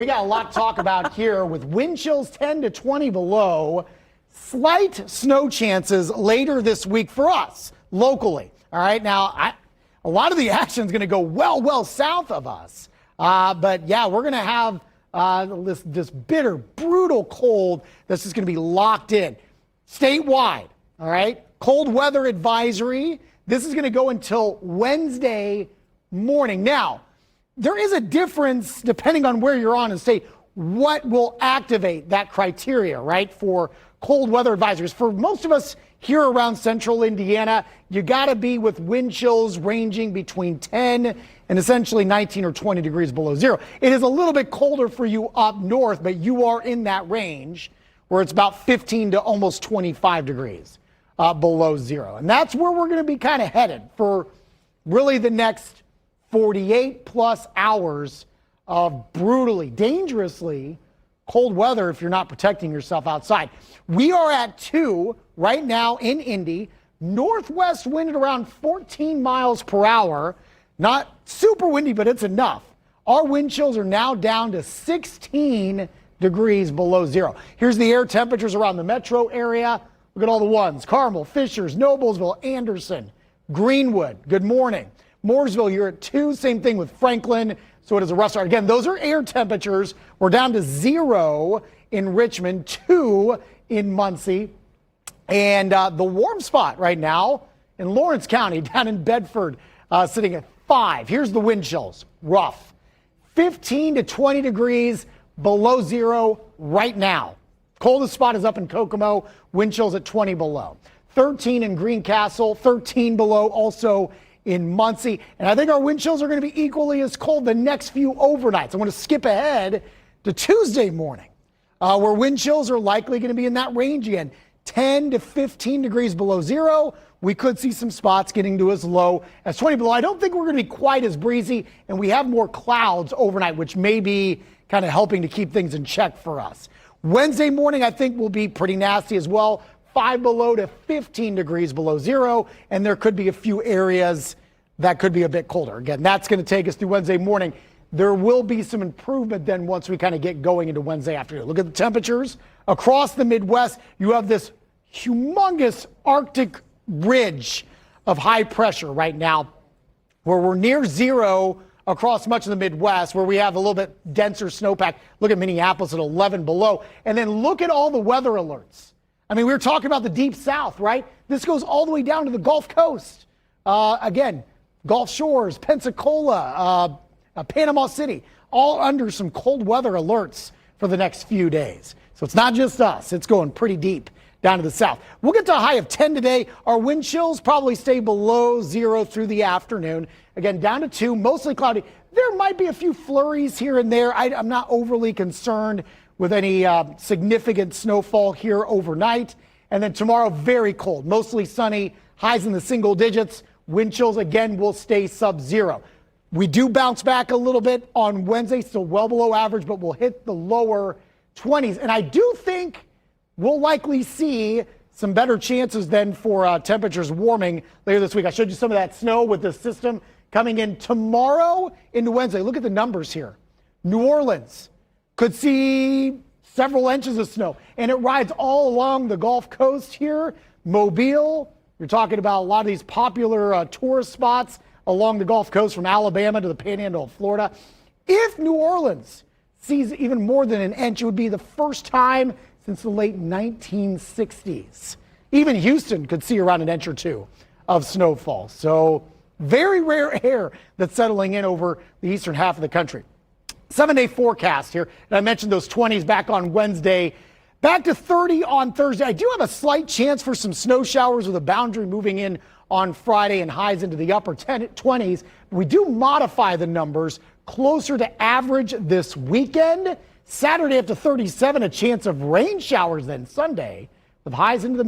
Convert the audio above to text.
We got a lot to talk about here with wind chills 10 to 20 below. Slight snow chances later this week for us locally. All right. Now, a lot of the action is going to go well south of us. But yeah, we're going to have this bitter, brutal cold that's just going to be locked in statewide. All right. Cold weather advisory. This is going to go until Wednesday morning. Now, there is a difference depending on where you're on in the state, what will activate that criteria, right, for cold weather advisories. For most of us here around central Indiana, you got to be with wind chills ranging between 10 and essentially 19 or 20 degrees below zero. It is a little bit colder for you up north, but you are in that range where it's about 15 to almost 25 degrees below zero. And that's where we're going to be kind of headed for really the next 48 plus hours of brutally, dangerously cold weather if you're not protecting yourself outside. We are at 2 right now in Indy. Northwest wind at around 14 miles per hour. Not super windy, but it's enough. Our wind chills are now down to 16 degrees below zero. Here's the air temperatures around the metro area. Look at all the ones. Carmel, Fishers, Noblesville, Anderson, Greenwood. Good morning. Mooresville, you're at 2. Same thing with Franklin. So it is a rough start. Again, those are air temperatures. We're down to 0 in Richmond, 2 in Muncie. And the warm spot right now in Lawrence County, down in Bedford, sitting at 5. Here's the wind chills. Rough. 15 to 20 degrees below zero right now. Coldest spot is up in Kokomo. Wind chills at 20 below. 13 in Greencastle. 13 below also in Muncie. And I think our wind chills are going to be equally as cold the next few overnights. I want to skip ahead to Tuesday morning, where wind chills are likely going to be in that range again. 10 to 15 degrees below zero. We could see some spots getting to as low as 20 below. I don't think we're going to be quite as breezy, and we have more clouds overnight, which may be kind of helping to keep things in check for us. Wednesday morning, I think, will be pretty nasty as well. 5 below to 15 degrees below zero, and there could be a few areas that could be a bit colder. Again, that's going to take us through Wednesday morning. There will be some improvement then once we kind of get going into Wednesday afternoon. Look at the temperatures across the Midwest. You have this humongous Arctic ridge of high pressure right now where we're near zero across much of the Midwest, where we have a little bit denser snowpack. Look at Minneapolis at 11 below. And then look at all the weather alerts. I mean, we were talking about the deep south, right? This goes all the way down to the Gulf Coast. Again, Gulf Shores, Pensacola, Panama City, all under some cold weather alerts for the next few days. So it's not just us. It's going pretty deep down to the south. We'll get to a high of 10 today. Our wind chills probably stay below zero through the afternoon. Again, down to 2, mostly cloudy. There might be a few flurries here and there. I'm not overly concerned with any significant snowfall here overnight. And then tomorrow, very cold, mostly sunny, highs in the single digits. Wind chills, again, will stay sub-zero. We do bounce back a little bit on Wednesday, still well below average, but we'll hit the lower 20s. And I do think we'll likely see some better chances then for temperatures warming later this week. I showed you some of that snow with the system coming in tomorrow into Wednesday. Look at the numbers here. New Orleans could see several inches of snow, and it rides all along the Gulf Coast here. Mobile, you're talking about a lot of these popular tourist spots along the Gulf Coast from Alabama to the Panhandle of Florida. If New Orleans sees even more than an inch, it would be the first time since the late 1960s. Even Houston could see around an inch or 2 of snowfall. So very rare air that's settling in over the eastern half of the country. 7-day forecast here. And I mentioned those 20s back on Wednesday. Back to 30 on Thursday. I do have a slight chance for some snow showers with a boundary moving in on Friday and highs into the upper 20s. We do modify the numbers closer to average this weekend. Saturday up to 37, a chance of rain showers then Sunday with highs into the